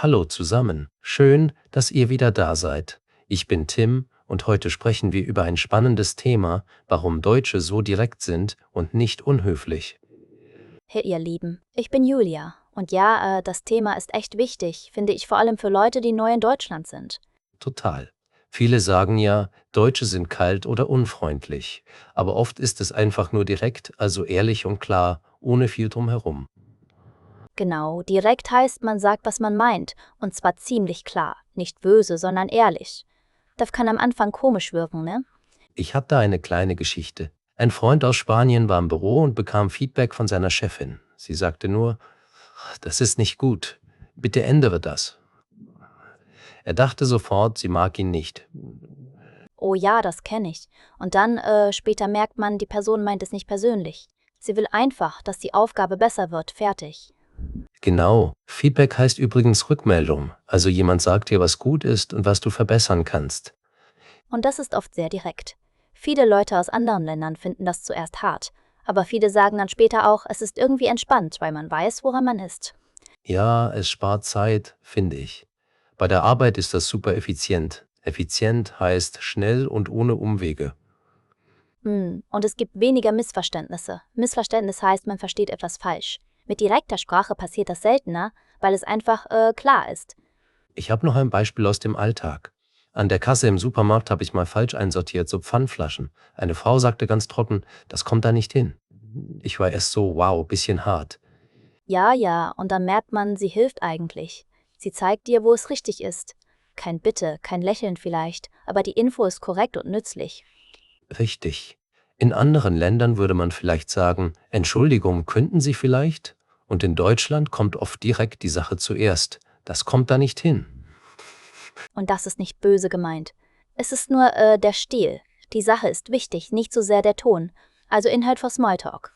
Hallo zusammen, schön, dass ihr wieder da seid. Ich bin Tim und heute sprechen wir über ein spannendes Thema, warum Deutsche so direkt sind und nicht unhöflich. Hey ihr Lieben, ich bin Julia. Und ja, das Thema ist echt wichtig, finde ich vor allem für Leute, die neu in Deutschland sind. Total. Viele sagen ja, Deutsche sind kalt oder unfreundlich, aber oft ist es einfach nur direkt, also ehrlich und klar, ohne viel drumherum. Genau, direkt heißt, man sagt, was man meint, und zwar ziemlich klar, nicht böse, sondern ehrlich. Das kann am Anfang komisch wirken, ne? Ich hatte eine kleine Geschichte. Ein Freund aus Spanien war im Büro und bekam Feedback von seiner Chefin. Sie sagte nur, das ist nicht gut, bitte ändere das. Er dachte sofort, sie mag ihn nicht. Oh ja, das kenne ich. Und dann, später merkt man, die Person meint es nicht persönlich. Sie will einfach, dass die Aufgabe besser wird, fertig. Genau, Feedback heißt übrigens Rückmeldung, also jemand sagt dir, was gut ist und was du verbessern kannst. Und das ist oft sehr direkt. Viele Leute aus anderen Ländern finden das zuerst hart, aber viele sagen dann später auch, es ist irgendwie entspannt, weil man weiß, woran man ist. Ja, es spart Zeit, finde ich. Bei der Arbeit ist das super effizient. Effizient heißt schnell und ohne Umwege. Und es gibt weniger Missverständnisse. Missverständnis heißt, man versteht etwas falsch. Mit direkter Sprache passiert das seltener, weil es einfach klar ist. Ich habe noch ein Beispiel aus dem Alltag. An der Kasse im Supermarkt habe ich mal falsch einsortiert, so Pfandflaschen. Eine Frau sagte ganz trocken, das kommt da nicht hin. Ich war erst so, wow, bisschen hart. Ja, und dann merkt man, sie hilft eigentlich. Sie zeigt dir, wo es richtig ist. Kein Bitte, kein Lächeln vielleicht, aber die Info ist korrekt und nützlich. Richtig. In anderen Ländern würde man vielleicht sagen, Entschuldigung, könnten Sie vielleicht? Und in Deutschland kommt oft direkt die Sache zuerst. Das kommt da nicht hin. Und das ist nicht böse gemeint. Es ist nur der Stil. Die Sache ist wichtig, nicht so sehr der Ton. Also Inhalt für Smalltalk.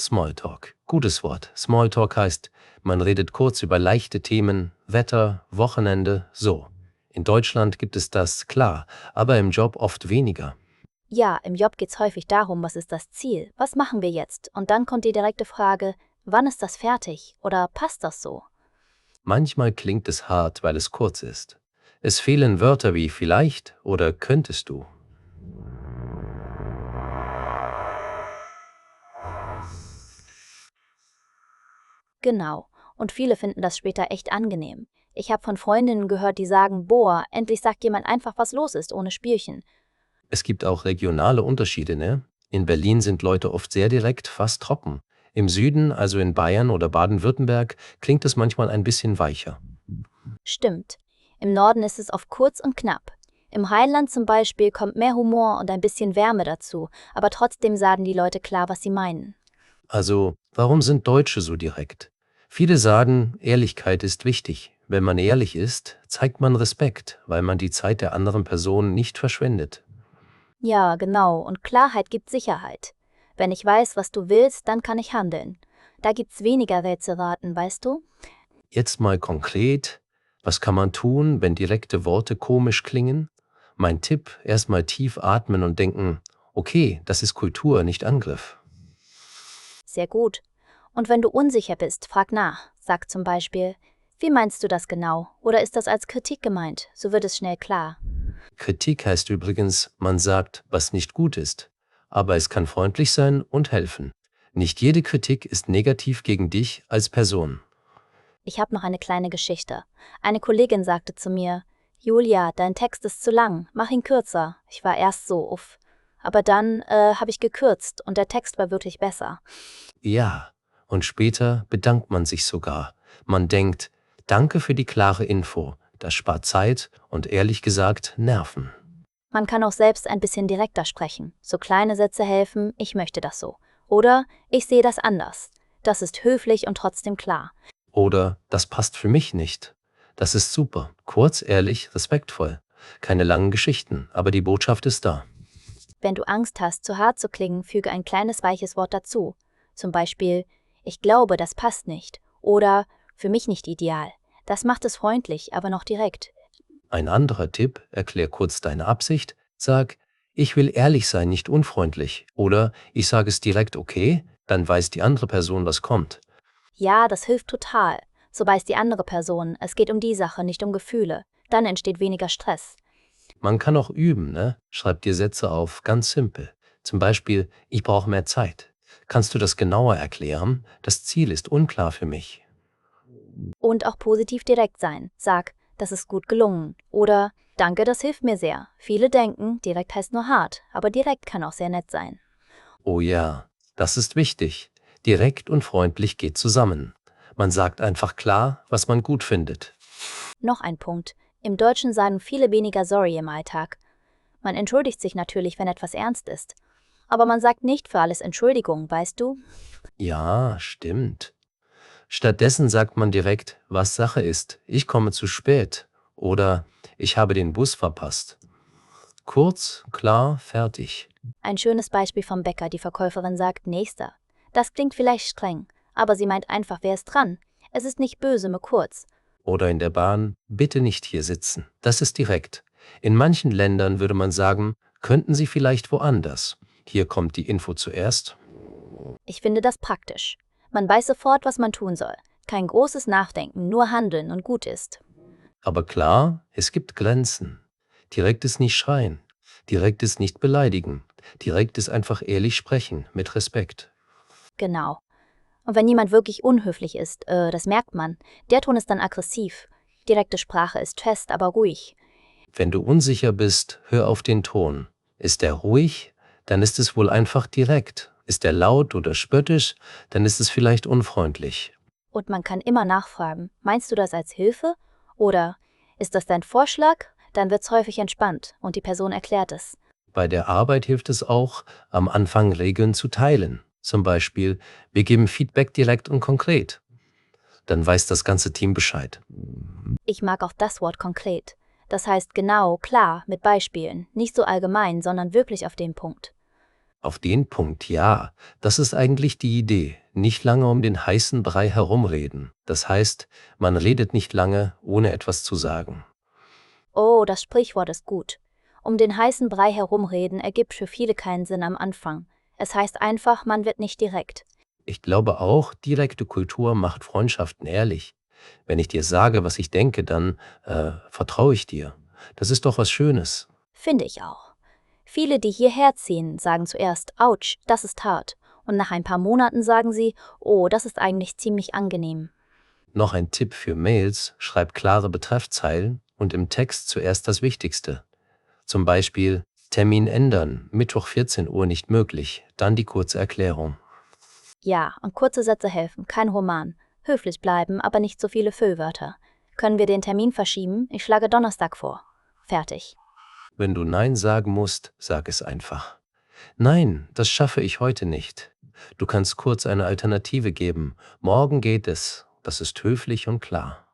Smalltalk. Gutes Wort. Smalltalk heißt, man redet kurz über leichte Themen, Wetter, Wochenende, so. In Deutschland gibt es das, klar, aber im Job oft weniger. Ja, im Job geht's häufig darum, was ist das Ziel? Was machen wir jetzt? Und dann kommt die direkte Frage, wann ist das fertig? Oder passt das so? Manchmal klingt es hart, weil es kurz ist. Es fehlen Wörter wie vielleicht oder könntest du. Genau. Und viele finden das später echt angenehm. Ich habe von Freundinnen gehört, die sagen, boah, endlich sagt jemand einfach, was los ist, ohne Spielchen. Es gibt auch regionale Unterschiede, ne? In Berlin sind Leute oft sehr direkt, fast trocken. Im Süden, also in Bayern oder Baden-Württemberg, klingt es manchmal ein bisschen weicher. Stimmt. Im Norden ist es oft kurz und knapp. Im Rheinland zum Beispiel kommt mehr Humor und ein bisschen Wärme dazu, aber trotzdem sagen die Leute klar, was sie meinen. Also, warum sind Deutsche so direkt? Viele sagen, Ehrlichkeit ist wichtig. Wenn man ehrlich ist, zeigt man Respekt, weil man die Zeit der anderen Person nicht verschwendet. Ja, genau, und Klarheit gibt Sicherheit. Wenn ich weiß, was du willst, dann kann ich handeln. Da gibt's weniger Rätselraten, weißt du? Jetzt mal konkret, was kann man tun, wenn direkte Worte komisch klingen? Mein Tipp, erstmal tief atmen und denken, okay, das ist Kultur, nicht Angriff. Sehr gut. Und wenn du unsicher bist, frag nach. Sag zum Beispiel, wie meinst du das genau? Oder ist das als Kritik gemeint? So wird es schnell klar. Kritik heißt übrigens, man sagt, was nicht gut ist. Aber es kann freundlich sein und helfen. Nicht jede Kritik ist negativ gegen dich als Person. Ich habe noch eine kleine Geschichte. Eine Kollegin sagte zu mir, Julia, dein Text ist zu lang, mach ihn kürzer. Ich war erst so, uff. Aber dann habe ich gekürzt und der Text war wirklich besser. Ja, und später bedankt man sich sogar. Man denkt, danke für die klare Info. Das spart Zeit und ehrlich gesagt Nerven. Man kann auch selbst ein bisschen direkter sprechen. So kleine Sätze helfen, ich möchte das so. Oder ich sehe das anders. Das ist höflich und trotzdem klar. Oder das passt für mich nicht. Das ist super. Kurz, ehrlich, respektvoll. Keine langen Geschichten, aber die Botschaft ist da. Wenn du Angst hast, zu hart zu klingen, füge ein kleines weiches Wort dazu. Zum Beispiel, ich glaube, das passt nicht. Oder für mich nicht ideal. Das macht es freundlich, aber noch direkt. Ein anderer Tipp, erklär kurz deine Absicht, sag, ich will ehrlich sein, nicht unfreundlich. Oder ich sage es direkt okay, dann weiß die andere Person, was kommt. Ja, das hilft total. So weiß die andere Person, es geht um die Sache, nicht um Gefühle. Dann entsteht weniger Stress. Man kann auch üben, ne? Schreib dir Sätze auf, ganz simpel. Zum Beispiel, ich brauche mehr Zeit. Kannst du das genauer erklären? Das Ziel ist unklar für mich. Und auch positiv direkt sein. Sag, das ist gut gelungen. Oder, danke, das hilft mir sehr. Viele denken, direkt heißt nur hart, aber direkt kann auch sehr nett sein. Oh ja, das ist wichtig. Direkt und freundlich geht zusammen. Man sagt einfach klar, was man gut findet. Noch ein Punkt. Im Deutschen sagen viele weniger sorry im Alltag. Man entschuldigt sich natürlich, wenn etwas ernst ist. Aber man sagt nicht für alles Entschuldigung, weißt du? Ja, stimmt. Stattdessen sagt man direkt, was Sache ist. Ich komme zu spät. Oder ich habe den Bus verpasst. Kurz, klar, fertig. Ein schönes Beispiel vom Bäcker, die Verkäuferin sagt Nächster. Das klingt vielleicht streng, aber sie meint einfach, wer ist dran. Es ist nicht böse, nur kurz. Oder in der Bahn, bitte nicht hier sitzen. Das ist direkt. In manchen Ländern würde man sagen, könnten Sie vielleicht woanders. Hier kommt die Info zuerst. Ich finde das praktisch. Man weiß sofort, was man tun soll. Kein großes Nachdenken, nur handeln und gut ist. Aber klar, es gibt Grenzen. Direkt ist nicht schreien. Direkt ist nicht beleidigen. Direkt ist einfach ehrlich sprechen, mit Respekt. Genau. Und wenn jemand wirklich unhöflich ist, das merkt man, der Ton ist dann aggressiv. Direkte Sprache ist fest, aber ruhig. Wenn du unsicher bist, hör auf den Ton. Ist er ruhig, dann ist es wohl einfach direkt. Ist er laut oder spöttisch, dann ist es vielleicht unfreundlich. Und man kann immer nachfragen, meinst du das als Hilfe? Oder ist das dein Vorschlag? Dann wird's häufig entspannt und die Person erklärt es. Bei der Arbeit hilft es auch, am Anfang Regeln zu teilen. Zum Beispiel, wir geben Feedback direkt und konkret. Dann weiß das ganze Team Bescheid. Ich mag auch das Wort konkret. Das heißt genau, klar, mit Beispielen. Nicht so allgemein, sondern wirklich auf den Punkt. Auf den Punkt, ja, das ist eigentlich die Idee. Nicht lange um den heißen Brei herumreden. Das heißt, man redet nicht lange, ohne etwas zu sagen. Oh, das Sprichwort ist gut. Um den heißen Brei herumreden ergibt für viele keinen Sinn am Anfang. Es heißt einfach, man wird nicht direkt. Ich glaube auch, direkte Kultur macht Freundschaften ehrlich. Wenn ich dir sage, was ich denke, dann vertraue ich dir. Das ist doch was Schönes. Finde ich auch. Viele, die hierher ziehen, sagen zuerst, ouch, das ist hart. Und nach ein paar Monaten sagen sie, oh, das ist eigentlich ziemlich angenehm. Noch ein Tipp für Mails, schreib klare Betreffzeilen und im Text zuerst das Wichtigste. Zum Beispiel, Termin ändern, Mittwoch 14 Uhr nicht möglich, dann die kurze Erklärung. Ja, und kurze Sätze helfen, kein Roman. Höflich bleiben, aber nicht so viele Füllwörter. Können wir den Termin verschieben? Ich schlage Donnerstag vor. Fertig. Wenn du Nein sagen musst, sag es einfach. Nein, das schaffe ich heute nicht. Du kannst kurz eine Alternative geben. Morgen geht es. Das ist höflich und klar.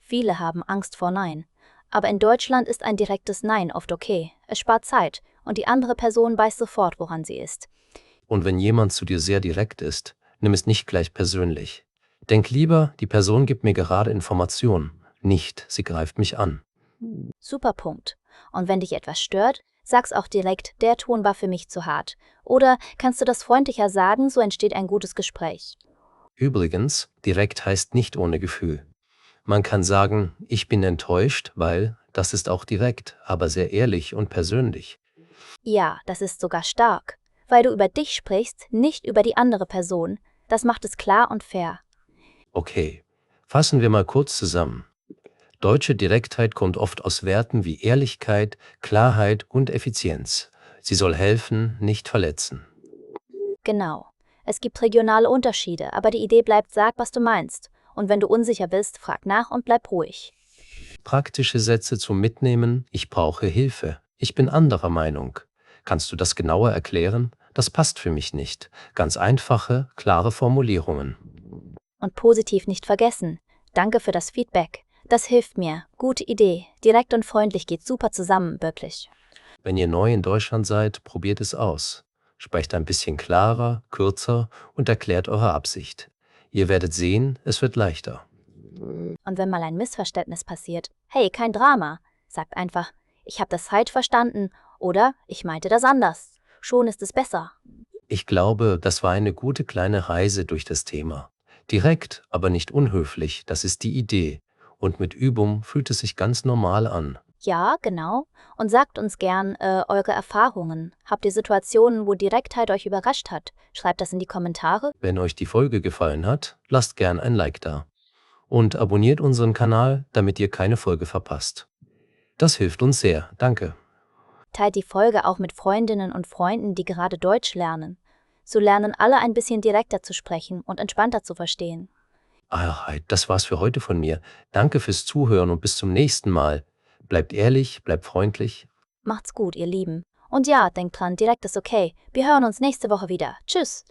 Viele haben Angst vor Nein. Aber in Deutschland ist ein direktes Nein oft okay. Es spart Zeit und die andere Person weiß sofort, woran sie ist. Und wenn jemand zu dir sehr direkt ist, nimm es nicht gleich persönlich. Denk lieber, die Person gibt mir gerade Informationen, nicht, sie greift mich an. Super Punkt. Und wenn dich etwas stört, sag's auch direkt, der Ton war für mich zu hart. Oder kannst du das freundlicher sagen, so entsteht ein gutes Gespräch. Übrigens, direkt heißt nicht ohne Gefühl. Man kann sagen, ich bin enttäuscht, weil das ist auch direkt, aber sehr ehrlich und persönlich. Ja, das ist sogar stark. Weil du über dich sprichst, nicht über die andere Person. Das macht es klar und fair. Okay, fassen wir mal kurz zusammen. Deutsche Direktheit kommt oft aus Werten wie Ehrlichkeit, Klarheit und Effizienz. Sie soll helfen, nicht verletzen. Genau. Es gibt regionale Unterschiede, aber die Idee bleibt, sag, was du meinst. Und wenn du unsicher bist, frag nach und bleib ruhig. Praktische Sätze zum Mitnehmen: Ich brauche Hilfe. Ich bin anderer Meinung. Kannst du das genauer erklären? Das passt für mich nicht. Ganz einfache, klare Formulierungen. Und positiv nicht vergessen. Danke für das Feedback. Das hilft mir. Gute Idee. Direkt und freundlich geht super zusammen, wirklich. Wenn ihr neu in Deutschland seid, probiert es aus. Sprecht ein bisschen klarer, kürzer und erklärt eure Absicht. Ihr werdet sehen, es wird leichter. Und wenn mal ein Missverständnis passiert, hey, kein Drama. Sagt einfach, ich habe das falsch verstanden oder ich meinte das anders. Schon ist es besser. Ich glaube, das war eine gute kleine Reise durch das Thema. Direkt, aber nicht unhöflich, das ist die Idee. Und mit Übung fühlt es sich ganz normal an. Ja, genau. Und sagt uns gern eure Erfahrungen. Habt ihr Situationen, wo Direktheit euch überrascht hat? Schreibt das in die Kommentare. Wenn euch die Folge gefallen hat, lasst gern ein Like da. Und abonniert unseren Kanal, damit ihr keine Folge verpasst. Das hilft uns sehr, danke. Teilt die Folge auch mit Freundinnen und Freunden, die gerade Deutsch lernen. So lernen alle ein bisschen direkter zu sprechen und entspannter zu verstehen. Das war's für heute von mir. Danke fürs Zuhören und bis zum nächsten Mal. Bleibt ehrlich, bleibt freundlich. Macht's gut, ihr Lieben. Und ja, denkt dran, direkt ist okay. Wir hören uns nächste Woche wieder. Tschüss.